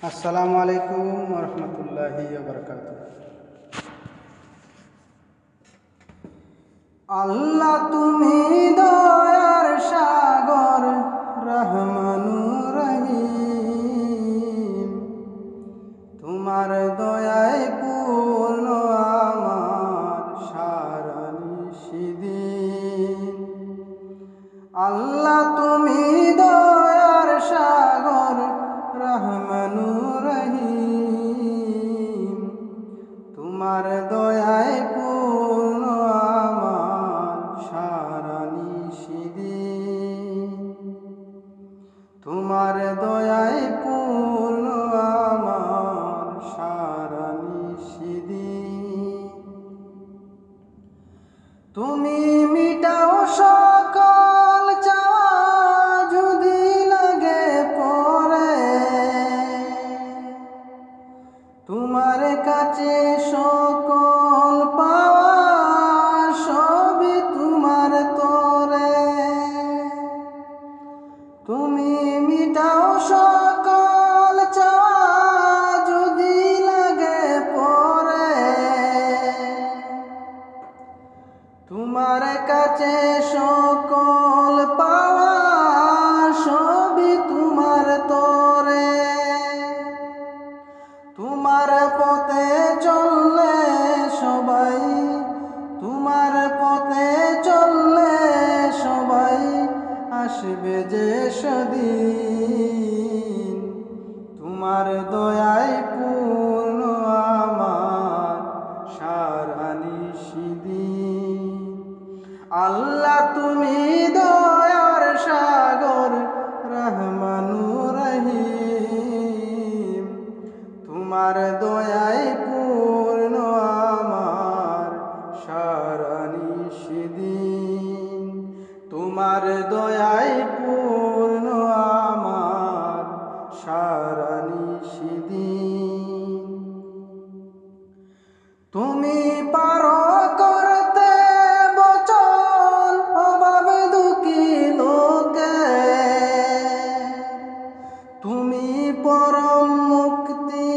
আসসালামু আলাইকুম ওয়া রাহমাতুল্লাহি ওয়া বারাকাতুহু। আল্লাহ তুমি দয়ার সাগর, রহমানুর রহিম। তোমার দয়ায় পূর্ণ আমার সারা নিশিদিন। আল্লাহ তুমি দয়ার সাগর, রহমানুর রহিম। তোমার দয়ায় পূর্ণ আমার সারা নিশিদিন। তোমার দয়ায় পূর্ণ আমার সারা নিশিদিন। তুমি মিটাও সকল চাওয়া যদি লাগে পরে। তোমার কাছে সকল পাওয়া সবই তোমার তরে। তুমি মিটাও সকল চাওয়া যদি লাগে পরে। তোমার কাছে সকল পাওয়া সবই তোমার তরে। তোমার পথে চললে সবাই, তোমার পথে চললে সবাই আসবে যে সেদিন। তোমার দয়ায় পূর্ণ আমার সারা নিশিদিন। আল্লাহ তুমি দয়ার সাগর, রহমানুর রহিম। তোমার দয়ায় পূর্ণ আমার সারা নিশিদিন। তোমার দয়ায় পূর্ণ আমার সারা নিশিদিন। তুমি পারো করতে বচন অভাব দুঃখী লোকে। তুমি পরম মুক্তি